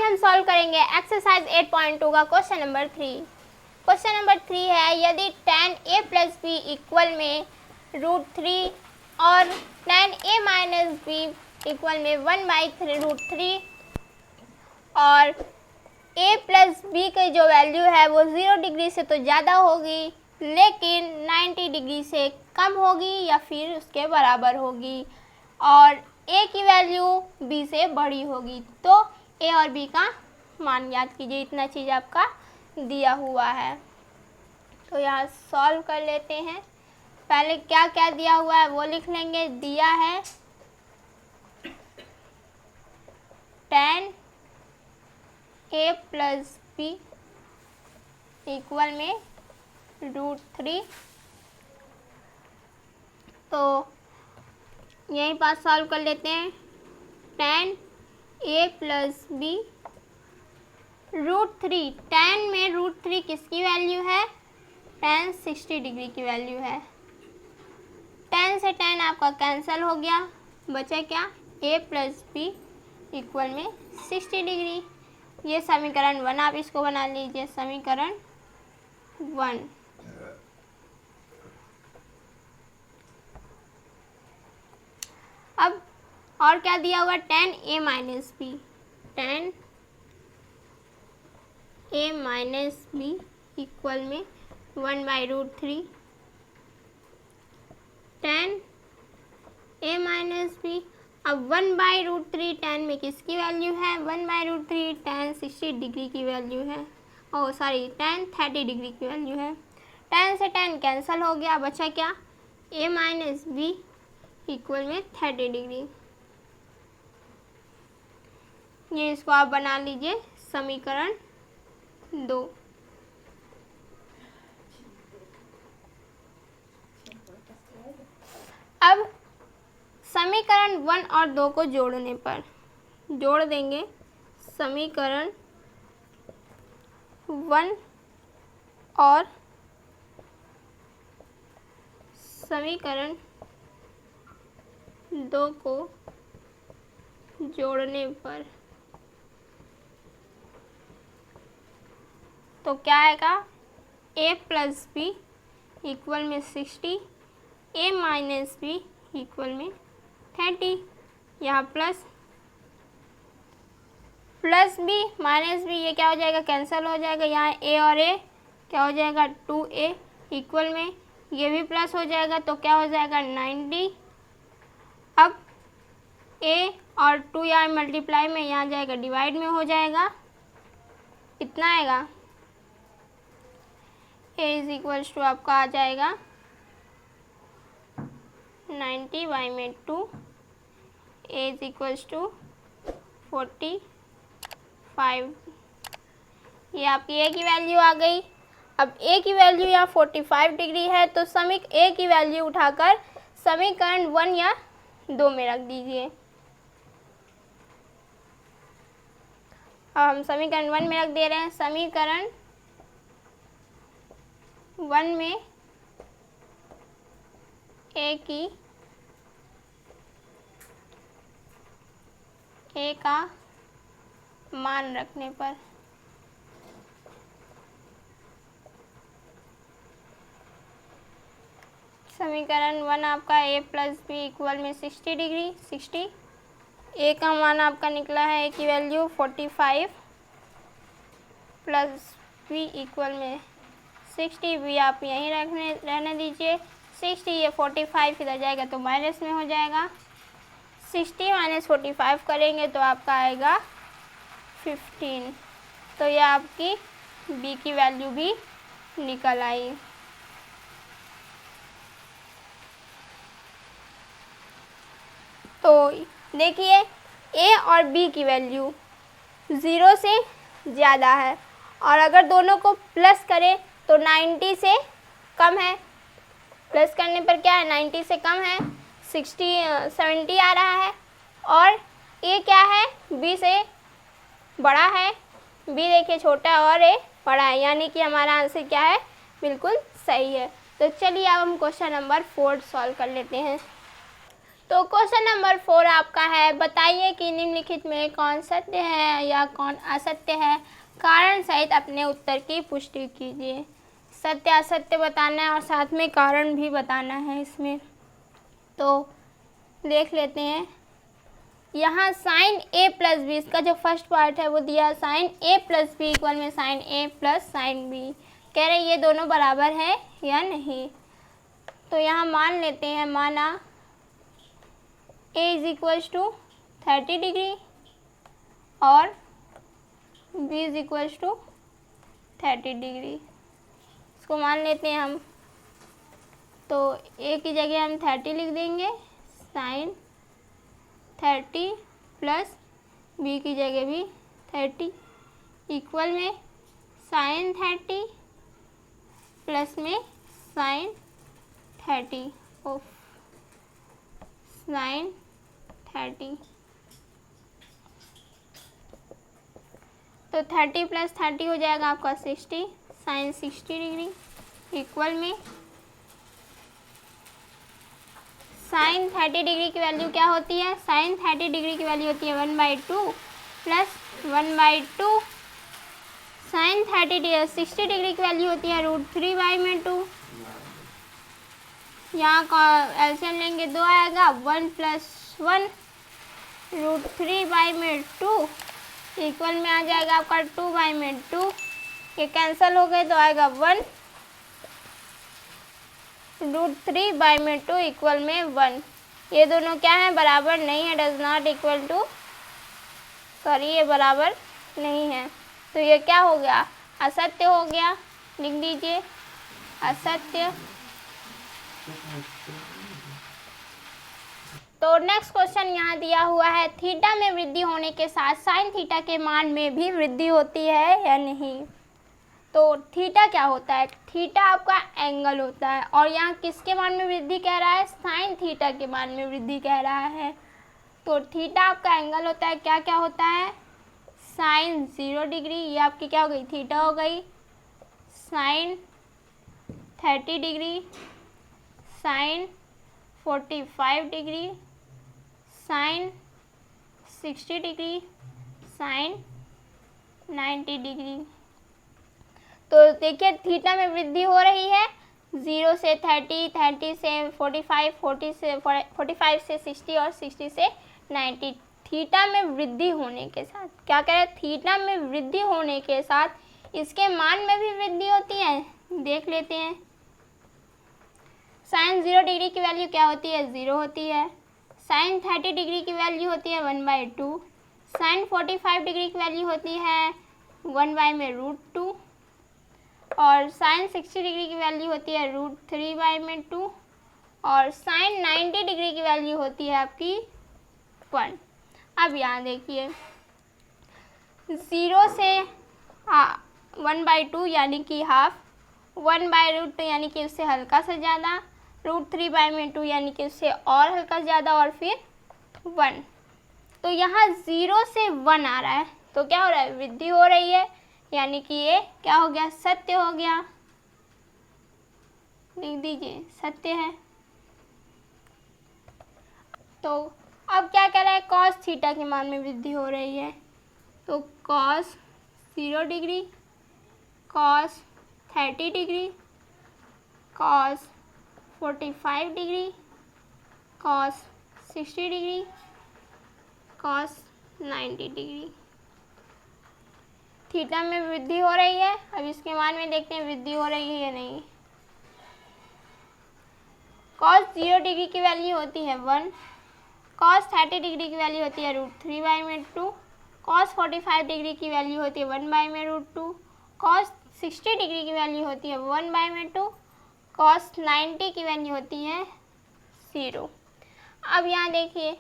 हम सॉल्व करेंगे एक्सरसाइज 8.2 का क्वेश्चन नंबर 3। क्वेश्चन नंबर 3 है यदि tan a plus B equal में √3 और tan a minus B equal में 1/√3 और a प्लस बी की जो वैल्यू है वो 0 डिग्री से तो ज़्यादा होगी लेकिन 90 डिग्री से कम होगी या फिर उसके बराबर होगी और a की वैल्यू b से बड़ी होगी, तो a और b का मान याद कीजिए। इतना चीज़ आपका दिया हुआ है तो यहाँ सॉल्व कर लेते हैं। पहले क्या क्या दिया हुआ है वो लिख लेंगे। दिया है tan a plus B equal में √3, तो यहीं पास सॉल्व कर लेते हैं। tan a plus B √3, tan में √3 किसकी वैल्यू है? tan 60 डिग्री की वैल्यू है। tan से tan आपका कैंसिल हो गया, बचा क्या? a प्लस बी इक्वल में 60 डिग्री। ये समीकरण 1 आप इसको बना लीजिए, समीकरण 1। अब और क्या दिया हुआ? tan a minus B, tan a minus B equal में 1/√3, tan a माइनस बी। अब 1/√3 tan में किसकी वैल्यू है? 1/√3 tan 60 डिग्री की वैल्यू है, ओह सॉरी tan 30 डिग्री की वैल्यू है। tan से tan कैंसिल हो गया, बचा क्या? a माइनस बी इक्वल में 30 डिग्री। ये इसको आप बना लीजिए समीकरण 2। अब समीकरण 1 और 2 को जोड़ने पर जोड़ देंगे समीकरण 1 और समीकरण 2 को जोड़ने पर तो क्या आएगा? a प्लस बी इक्वल में 60, a माइनस बी इक्वल में 30। यहाँ प्लस बी माइनस बी ये क्या हो जाएगा? कैंसिल हो जाएगा। यहाँ a और a क्या हो जाएगा? 2a इक्वल में ये भी प्लस हो जाएगा तो क्या हो जाएगा? 90। अब a और 2 यहाँ मल्टीप्लाई में, यहाँ जाएगा डिवाइड में हो जाएगा, इतना आएगा। a इज इक्वल्स टू आपका आ जाएगा 90/2, a इज इक्वल्स टू 45। ये आपकी a की वैल्यू आ गई। अब a की वैल्यू यहाँ 45 डिग्री है तो a की वैल्यू उठाकर समीकरण 1 या 2 में रख दीजिए। अब हम समीकरण 1 में रख दे रहे हैं। समीकरण 1 में a का मान रखने पर समीकरण 1 आपका a प्लस बी इक्वल में 60 डिग्री, 60। a का मान आपका निकला है, a की वैल्यू 45 प्लस b इक्वल में 60। b आप यहीं रहने दीजिए। 60 ये 45 इधर जाएगा तो माइनस में हो जाएगा। 60 माइनस 45 करेंगे तो आपका आएगा 15। तो ये आपकी b की वैल्यू भी निकल आई। तो देखिए a और b की वैल्यू 0 से ज़्यादा है और अगर दोनों को प्लस करें तो 90 से कम है। प्लस करने पर क्या है? 90 से कम है, 70 आ रहा है। और a क्या है? b से बड़ा है। b देखिए छोटा और a बड़ा है, यानी कि हमारा आंसर क्या है? बिल्कुल सही है। तो चलिए अब हम क्वेश्चन नंबर 4 सॉल्व कर लेते हैं। तो क्वेश्चन नंबर 4 आपका है, बताइए कि निम्नलिखित में कौन सत्य है या कौन असत्य है, कारण सहित अपने उत्तर की पुष्टि कीजिए। सत्य असत्य बताना है और साथ में कारण भी बताना है इसमें। तो देख लेते हैं, यहाँ साइन ए प्लस बी, इसका जो फर्स्ट पार्ट है वो दिया साइन ए प्लस बी इक्वल में साइन ए प्लस साइन बी। कह रहे ये दोनों बराबर है या नहीं। तो यहाँ मान लेते हैं, माना a is equals to 30 degree और b is equals to 30 degree. इसको मान लेते हैं हम। तो a की जगह हम 30 लिख देंगे, साइन 30 प्लस b की जगह भी 30 इक्वल में साइन 30 प्लस में साइन 30 ऑफ साइन 30। तो 30 प्लस 30 हो जाएगा आपका 60, साइन 60 डिग्री इक्वल में साइन 30 डिग्री की वैल्यू क्या होती है, साइन 30 डिग्री की वैल्यू होती है 1/2 प्लस 1/2 साइन 60 डिग्री की वैल्यू होती है √3/2। यहाँ का एलसीएम लेंगे 2 आएगा, 1 + 1 √3/2 इक्वल में आ जाएगा आपका 2/2। ये कैंसिल हो गए तो आएगा 1 √3/2 इक्वल में 1। ये दोनों क्या है, बराबर नहीं है, does not equal to, sorry ये बराबर नहीं है। तो ये क्या हो गया, असत्य हो गया। लिख दीजिए असत्य। तो नेक्स्ट क्वेश्चन यहाँ दिया हुआ है, थीटा में वृद्धि होने के साथ साइन थीटा के मान में भी वृद्धि होती है या नहीं। तो थीटा क्या होता है, थीटा आपका एंगल होता है और यहाँ किसके मान में वृद्धि कह रहा है, साइन थीटा के मान में वृद्धि कह रहा है। तो थीटा आपका एंगल होता है, क्या क्या होता है, साइन 0 डिग्री, ये आपकी क्या हो गई, थीटा हो गई, sine 30 degree, sine 45 degree, sine 60 degree, sine 90 degree. तो देखिए थीटा में वृद्धि हो रही है 0 से 30, 30 से 45, 40 से 45 से 60 और 60 से 90। थीटा में वृद्धि होने के साथ क्या कह रहे हैं, थीटा में वृद्धि होने के साथ इसके मान में भी वृद्धि होती है। देख लेते हैं, साइन 0 डिग्री की वैल्यू क्या होती है, 0 होती है। साइन 30 डिग्री की वैल्यू होती है 1/2। साइन 45 डिग्री की वैल्यू होती है 1/√2 और साइन 60 डिग्री की वैल्यू होती है √3/2 और साइन 90 डिग्री की वैल्यू होती है आपकी 1। अब यहाँ देखिए 0 से 1/2 यानी कि हाफ, 1/√2 यानी कि उससे हल्का सा ज़्यादा, √3/2 यानी कि उससे और हल्का ज़्यादा और फिर 1। तो यहाँ 0 से 1 आ रहा है तो क्या हो रहा है, वृद्धि हो रही है, यानी कि ये क्या हो गया, सत्य हो गया। लिख दीजिए सत्य है। तो अब क्या कह रहा है, कॉस थीटा के मान में वृद्धि हो रही है। तो cos 0 degree, cos 30 degree, cos 45 degree, cos 60 degree, cos 90 degree. Theta में वृद्धि हो रही है। अब इसके मान में देखते हैं वृद्धि हो रही है या नहीं। कॉस 0 डिग्री की वैल्यू होती है 1, कॉस 30 डिग्री की वैल्यू होती है √3/2, कॉस 45 डिग्री की वैल्यू होती है 1/√2, कॉस 60 डिग्री की वैल्यू होती है 1/2, कॉस 90 की वैल्यू होती है 0। अब यहाँ देखिए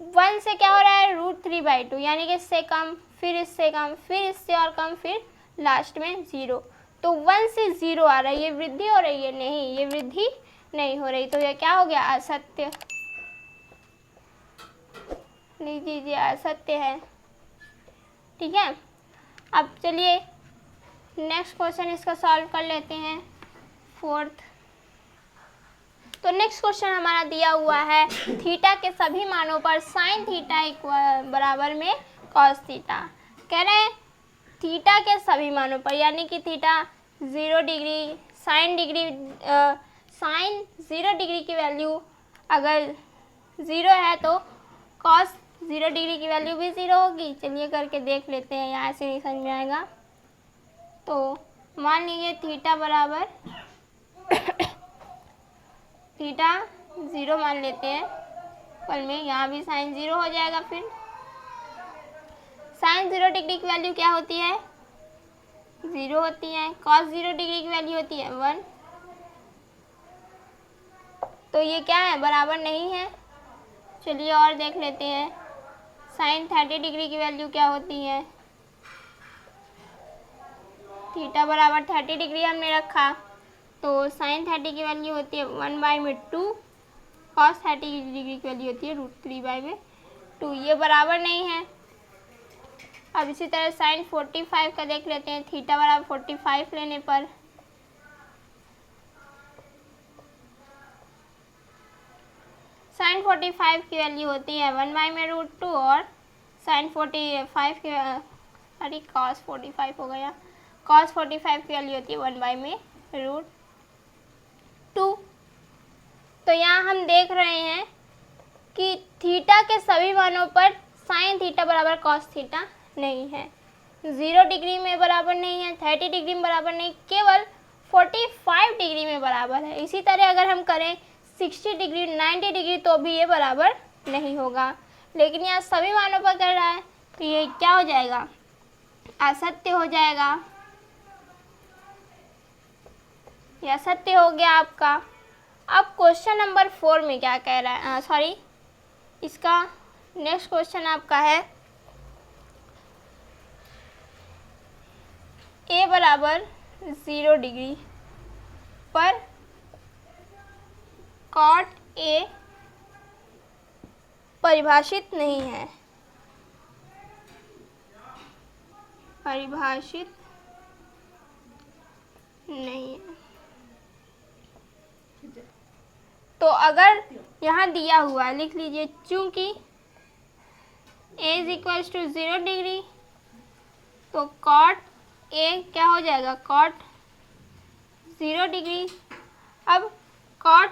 1 से क्या हो रहा है, √3/2 यानी कि इससे कम, फिर इससे कम, फिर इससे और कम, फिर लास्ट में 0। तो 1 से 0 आ रहा है, ये वृद्धि हो रही है, नहीं ये वृद्धि नहीं हो रही। तो ये क्या हो गया, असत्य। लिख दीजिए असत्य है। ठीक है, अब चलिए नेक्स्ट क्वेश्चन इसका सॉल्व कर लेते हैं। 4th तो नेक्स्ट क्वेश्चन हमारा दिया हुआ है थीटा के सभी मानों पर साइन थीटा बराबर में कॉस थीटा। कह रहे हैं थीटा के सभी मानों पर, यानी कि थीटा 0 डिग्री, साइन 0 डिग्री की वैल्यू अगर 0 है तो कॉस 0 डिग्री की वैल्यू भी 0 होगी। चलिए करके देख लेते हैं, यहाँ से नहीं समझ में आएगा। तो मान लीजिए थीटा बराबर थीटा 0 मान लेते हैं पल में, यहाँ भी साइन 0 हो जाएगा। फिर साइन 0 डिग्री की वैल्यू क्या होती है? 0 होती है। कॉस 0 डिग्री की वैल्यू होती है 1। तो ये क्या है? बराबर नहीं है। चलिए और देख लेते हैं। साइन 30 डिग्री की वैल्यू क्या होती है? थीटा बराबर 30 डिग्री हमने रखा, तो साइन 30 की वैल्यू होती है 1/2। कॉस 30 डिग्री की वैल्यू होती है √3/2। ये बराबर नहीं है। अब इसी तरह साइन 45 का देख लेते हैं। थीटा बराबर 45 लेने पर साइन 45 की वैल्यू होती है 1/√2 और साइन 45 की अरे कॉस 45 हो गया, कॉस 45 की वैल्यू होती है 1/√2। तो यहाँ हम देख रहे हैं कि थीटा के सभी मानों पर साइन थीटा बराबर कॉस थीटा नहीं है। 0 डिग्री में बराबर नहीं है, 30 डिग्री में बराबर नहीं, केवल 45 डिग्री में बराबर है। इसी तरह अगर हम करें 60 डिग्री, 90 डिग्री तो भी ये बराबर नहीं होगा। लेकिन यहाँ सभी मानों पर कर रहा है तो ये क्या हो जाएगा? असत्य हो जाएगा। यह असत्य हो गया आपका। अब क्वेश्चन नंबर 4 में क्या कह रहा है? सॉरी, इसका नेक्स्ट क्वेश्चन आपका है ए बराबर 0 डिग्री पर कॉट ए परिभाषित नहीं है। परिभाषित नहीं है। तो अगर यहाँ दिया हुआ है, लिख लीजिए, चूंकि a = 0 डिग्री तो कॉट ए क्या हो जाएगा? Cot 0 degree. अब कॉट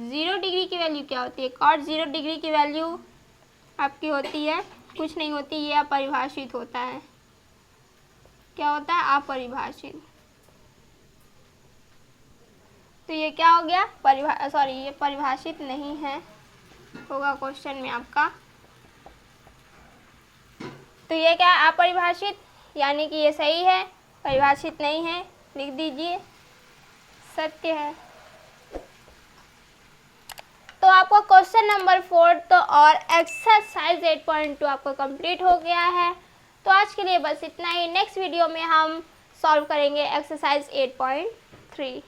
0 डिग्री की वैल्यू क्या होती है? कॉट 0 डिग्री की वैल्यू आपकी होती है, कुछ नहीं होती, ये अपरिभाषित होता है। क्या होता है? अपरिभाषित। तो ये क्या हो गया? ये परिभाषित नहीं है होगा क्वेश्चन में आपका। तो ये क्या है? अपरिभाषित, यानी कि ये सही है, परिभाषित नहीं है, लिख दीजिए सत्य है। तो आपका क्वेश्चन नंबर 4 तो और एक्सरसाइज 8.2 आपका कंप्लीट हो गया है। तो आज के लिए बस इतना ही। नेक्स्ट वीडियो में हम सॉल्व करेंगे एक्सरसाइज 8.3।